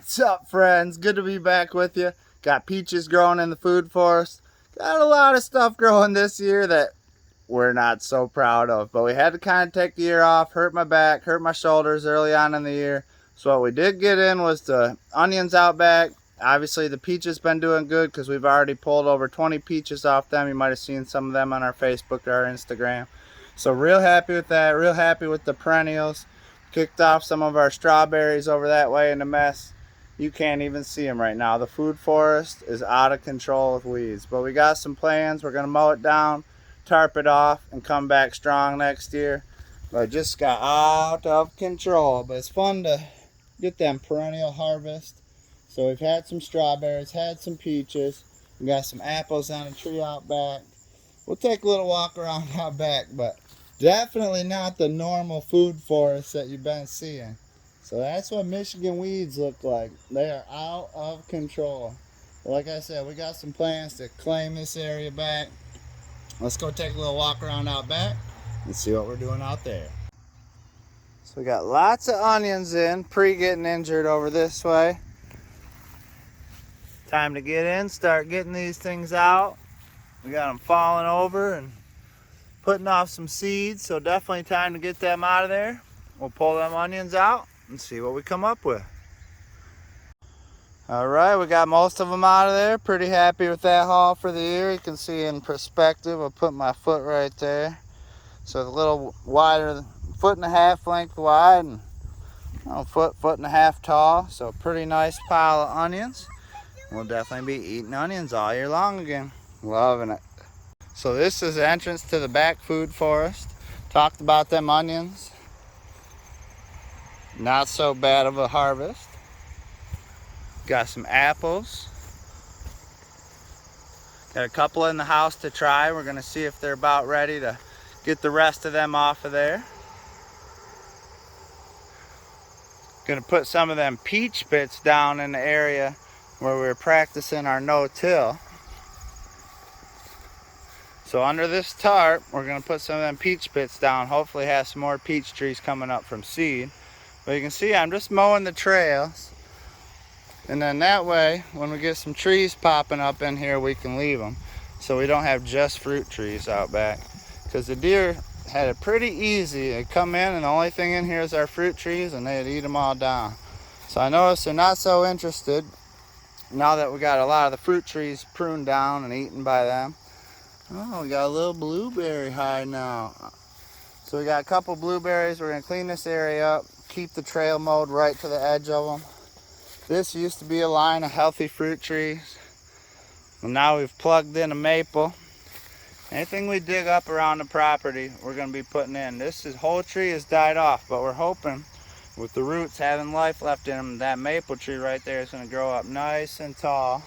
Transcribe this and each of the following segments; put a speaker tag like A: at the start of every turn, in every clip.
A: What's up, friends? Good to be back with you. Got peaches growing in the food forest. Got a lot of stuff growing this year that we're not so proud of, but we had to kind of take the year off. Hurt my back, hurt my shoulders early on in the year. So what we did get in was the onions out back. Obviously the peaches been doing good because we've already pulled over 20 peaches off them. You might have seen some of them on our Facebook or our Instagram. So real happy with that, real happy with the perennials. Kicked off some of our strawberries over that way in the mess. You can't even see them right now. The food forest is out of control with weeds, but we got some plans. We're gonna mow it down, tarp it off, and come back strong next year. But it just got out of control. But it's fun to get them perennial harvest. So we've had some strawberries, had some peaches. We got some apples on a tree out back. We'll take a little walk around out back, but definitely not the normal food forest that you've been seeing. So that's what Michigan weeds look like. They are out of control. But like I said, we got some plans to claim this area back. Let's go take a little walk around out back and see what we're doing out there. So we got lots of onions in, getting injured over this way. Time to get in, start getting these things out. We got them falling over and putting off some seeds, so definitely time to get them out of there. We'll pull them onions out and see what we come up with. All right, we got most of them out of there. Pretty happy with that haul for the year. You can see in perspective, I'll put my foot right there. So it's a little wider, 1.5 feet length wide and foot and a half tall. So pretty nice pile of onions. We'll definitely be eating onions all year long again. Loving it. So this is the entrance to the back food forest. Talked about them onions. Not so bad of a harvest. Got some apples. Got a couple in the house to try. We're gonna see if they're about ready to get the rest of them off of there. Gonna put some of them peach bits down in the area where we were practicing our no-till. So under this tarp, we're gonna put some of them peach bits down. Hopefully have some more peach trees coming up from seed. But you can see I'm just mowing the trails. And then that way, when we get some trees popping up in here, we can leave them. So we don't have just fruit trees out back. Because the deer had it pretty easy. They'd come in and the only thing in here is our fruit trees and they'd eat them all down. So I noticed they're not so interested now that we got a lot of the fruit trees pruned down and eaten by them. Oh, we got a little blueberry high now. So we got a couple blueberries. We're gonna clean this area up, keep the trail mowed right to the edge of them. This used to be a line of healthy fruit trees. And now we've plugged in a maple. Anything we dig up around the property, we're gonna be putting in. This whole tree has died off, but we're hoping with the roots having life left in them, that maple tree right there is gonna grow up nice and tall.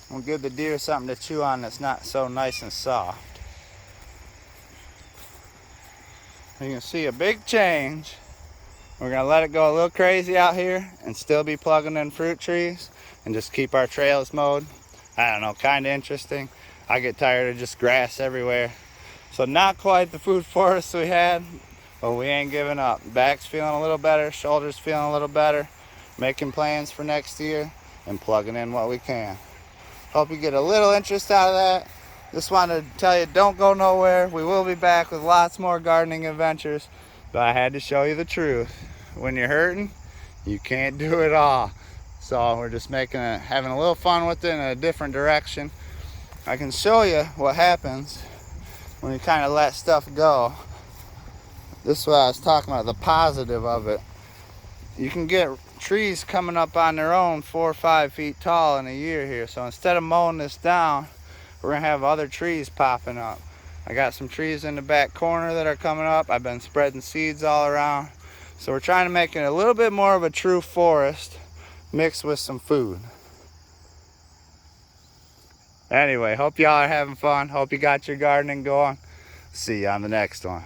A: We'll give the deer something to chew on that's not so nice and soft. You can see a big change. We're gonna let it go a little crazy out here and still be plugging in fruit trees and just keep our trails mowed. I don't know, kind of interesting. I get tired of just grass everywhere. So not quite the food forest we had, but we ain't giving up. Back's feeling a little better, shoulders feeling a little better. Making plans for next year and plugging in what we can. Hope you get a little interest out of that. Just wanted to tell you, don't go nowhere. We will be back with lots more gardening adventures, but I had to show you the truth. When you're hurting, you can't do it all. So we're just having a little fun with it in a different direction. I can show you what happens when you kind of let stuff go. This is what I was talking about, the positive of it. You can get trees coming up on their own 4 or 5 feet tall in a year here. So instead of mowing this down, we're gonna have other trees popping up. I got some trees in the back corner that are coming up. I've been spreading seeds all around. So we're trying to make it a little bit more of a true forest mixed with some food. Anyway, hope y'all are having fun. Hope you got your gardening going. See you on the next one.